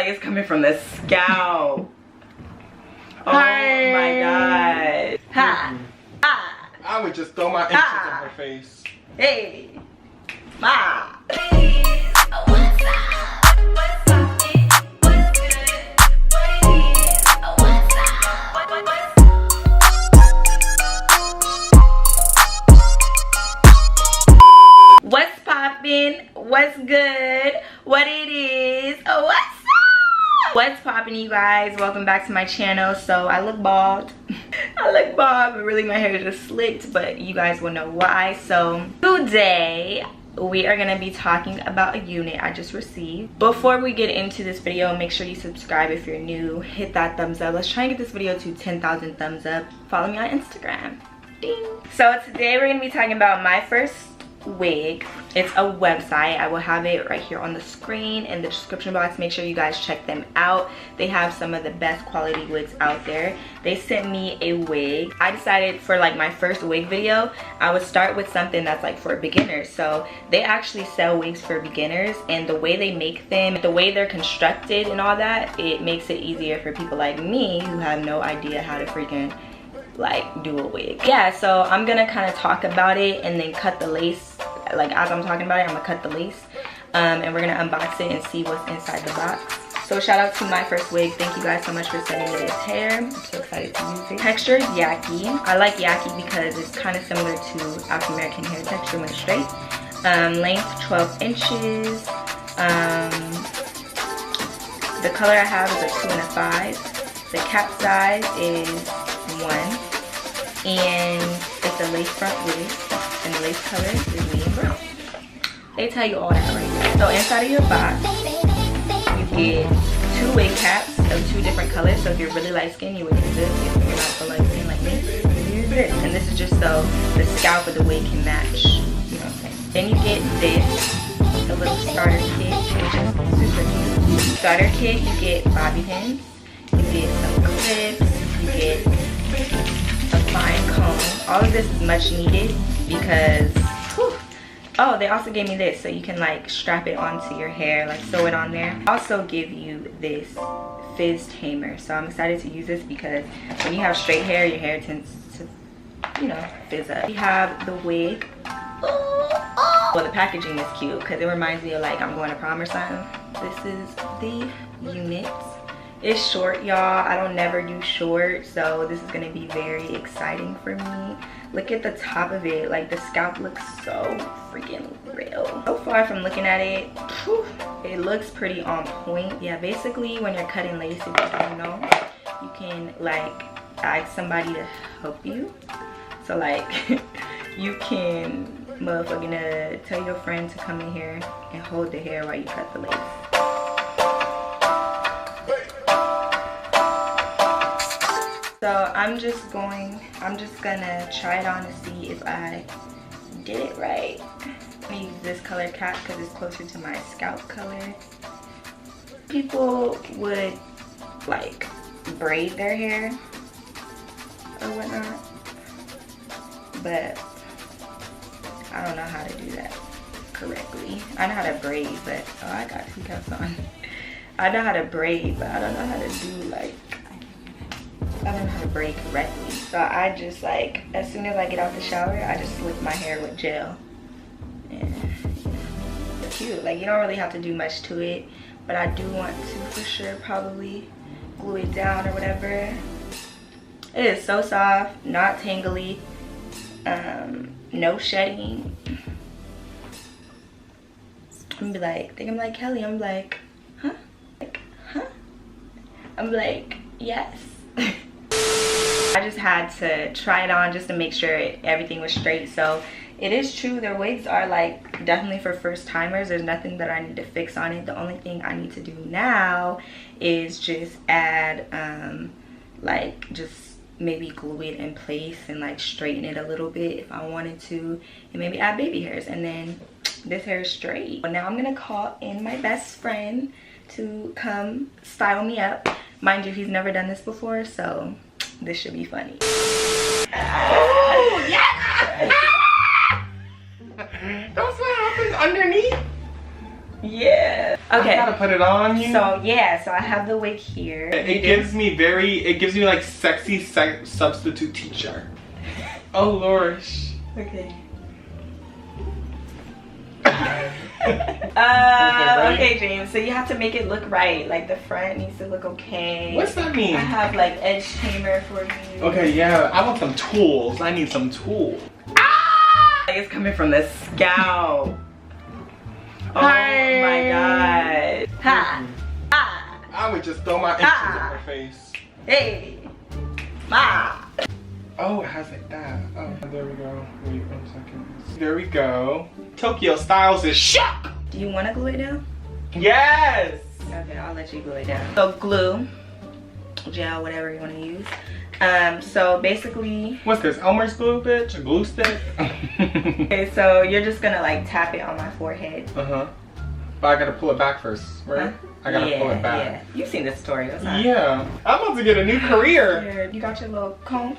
It's coming from the scalp. Oh my god. Ha. Ha. I would just throw my inches in her face. Hey. Ma. What's poppin'? What's good? What it is? Oh, what's up? What's poppin', you guys? Welcome back to my channel. So I look bald. I look bald, but really my hair is just slicked, but you guys will know why. So today we are gonna be talking about a unit I just received. Before we get into this video, make sure you subscribe if you're new. Hit that thumbs up. Let's try and get this video to 10,000 thumbs up. Follow me on Instagram. Ding. So today we're gonna be talking about MyFirstWig. It's a website. I will have it right here on the screen in the description box. Make sure you guys check them out. They have some of the best quality wigs out there. They sent me a wig. I decided for like my first wig video, I would start with something that's like for beginners. So they actually sell wigs for beginners, and the way they make them, the way they're constructed and all that, it makes it easier for people like me who have no idea how to freaking like do a wig. Yeah, so I'm gonna kind of talk about it and then cut the lace. Like as I'm talking about it, I'm gonna cut the lace, and we're gonna unbox it and see what's inside the box. So shout out to MyFirstWig. Thank you guys so much for sending me this hair. I'm so excited to use it. Texture is Yaki. I like Yaki because it's kind of similar to African American hair texture when it's straight. Length 12 inches. The color I have is a 2 and a 5. The cap size is 1, and it's a lace front wig, and the lace color is medium brown. They tell you all that right there. So inside of your box, you get 2 wig caps of 2 different colors. So if you're really light skinned, you would use this. If you're not so light skinned like me, you use this. And this is just so the scalp of the wig can match. You know what I'm saying? Then you get this, a little starter kit, which is super cute. Starter kit, you get bobby pins, you get some clips, you get a fine comb. All of this is much needed because whew. Oh, they also gave me this so you can like strap it onto your hair, like sew it on there. Also give you this fizz tamer, so I'm excited to use this because when you have straight hair, your hair tends to, you know, fizz up. We have the wig. Well, the packaging is cute because it reminds me of like I'm going to prom or something. This is the unit. It's short, y'all. I don't never do short, so this is gonna be very exciting for me. Look at the top of it. Like the scalp looks so freaking real. So far from looking at it, whew, it looks pretty on point. Yeah, basically when you're cutting lace, if you don't know, you can like ask somebody to help you. So like you can motherfucking tell your friend to come in here and hold the hair while you cut the lace. So I'm just gonna try it on to see if I did it right. I'm gonna use this color cap because it's closer to my scalp color. People would like braid their hair or whatnot, but I don't know how to do that correctly. I know how to braid, but oh, I got 2 cups on. I know how to braid, but I don't know how to do like, I don't know how to braid correctly. So I just like, as soon as I get out the shower, I just slick my hair with gel. And it's cute. Like you don't really have to do much to it, but I do want to for sure probably glue it down or whatever. It is so soft, not tangly, no shedding. I'm gonna be like, I'm like, Kelly, I'm like, huh? Like, huh? I'm like, yes. I just had to try it on just to make sure everything was straight. So it is true, their wigs are like definitely for first timers. There's nothing that I need to fix on it. The only thing I need to do now is just add like just maybe glue it in place and like straighten it a little bit if I wanted to, and maybe add baby hairs, and then this hair is straight. But now I'm gonna call in my best friend to come style me up. Mind you, he's never done this before, so this should be funny. Oh, yeah! That's what happens underneath? Yeah. Okay. I gotta put it on you. So yeah, so I have the wig here. It gives me like sexy substitute teacher. Oh Lord. Okay. Okay, okay, James. So you have to make it look right. Like the front needs to look okay. What's that mean? I have like edge tamer for you. Okay, yeah. I want some tools. I need some tools. Ah! It's coming from the scalp. Oh my god. Ha! Ha! I would just throw my inches in her face. Hey! Ma! Oh, it has like that. Oh, there we go. Wait 1 second. There we go. Tokyo Styles is shook! Do you want to glue it down? Yes! Okay, I'll let you glue it down. So glue, gel, whatever you want to use. So basically... What's this? Elmer's glue, bitch? A glue stick? Okay, so you're just gonna like tap it on my forehead. Uh-huh. But I gotta pull it back first, right? Huh? I gotta pull it back. Yeah, you've seen the tutorials, huh? Yeah. I'm about to get a new career. Here, you got your little comb?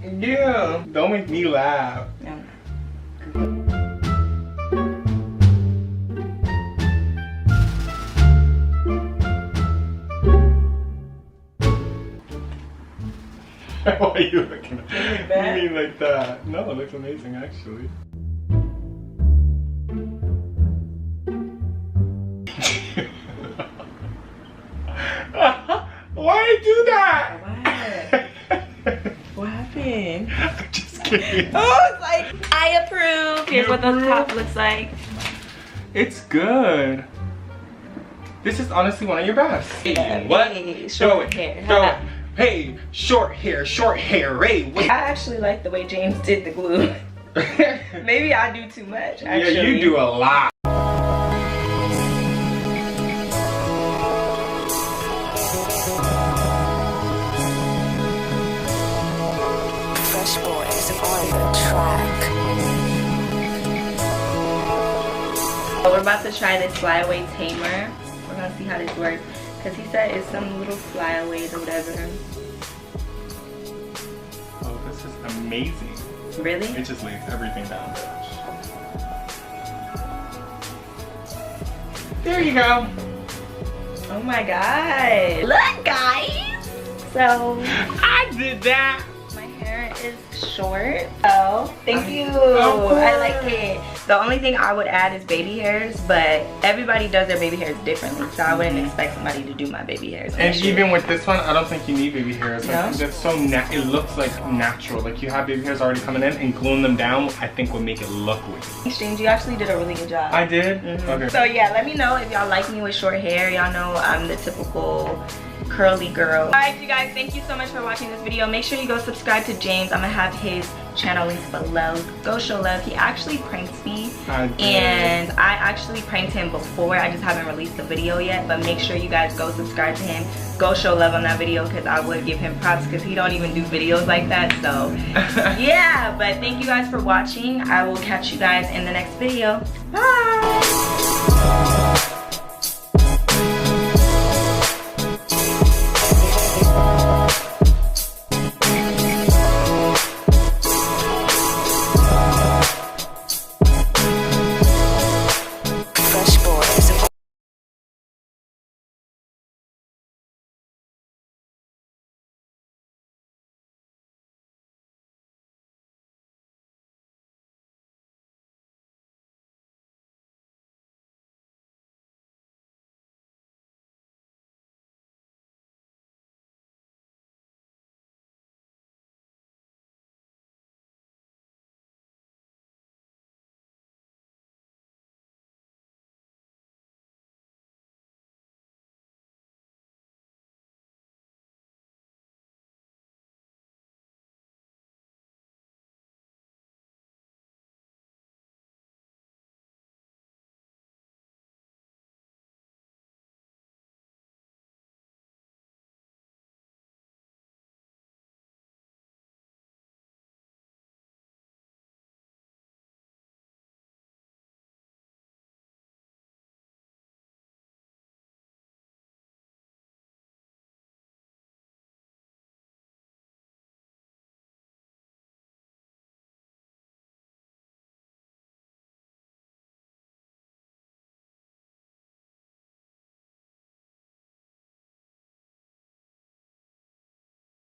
Yeah. Don't make me laugh. No. Why are you looking at that? You mean like that? No, it looks amazing actually. Why do that? What happened? I'm just kidding. Oh, it's like, I approve. Here's what the top looks like. It's good. This is honestly one of your best. Yeah, What? hey, Show short it. hair. Show it. Hey, short hair, hey, wait. I actually like the way James did the glue. Maybe I do too much, actually. Yeah, you do a lot. Fresh boys on the track. So we're about to try this flyaway tamer. We're gonna see how this works. Because he said it's some little flyaways or whatever. Oh, this is amazing. Really? It just lays everything down, bitch. There you go. Oh my god. Look, guys. So I did that. my hair is short. Oh, thank you. Of I like course. it. The only thing I would add is baby hairs, but everybody does their baby hairs differently, so I wouldn't expect somebody to do my baby hairs. And even with this one, I don't think you need baby hairs. No? Like, that's so it looks like natural. Like you have baby hairs already coming in, and gluing them down, I think would make it look weird. James, you actually did a really good job. I did? Okay. So yeah, let me know if y'all like me with short hair. Y'all know I'm the typical curly girl. Alright, you guys, thank you so much for watching this video. Make sure you go subscribe to James. I'm gonna have his channel links below. Go show love. He actually pranked me, and I actually pranked him before. I just haven't released the video yet, but make sure you guys go subscribe to him. Go show love on that video, because I would give him props, because he don't even do videos like that. So yeah, but thank you guys for watching. I will catch you guys in the next video. Bye.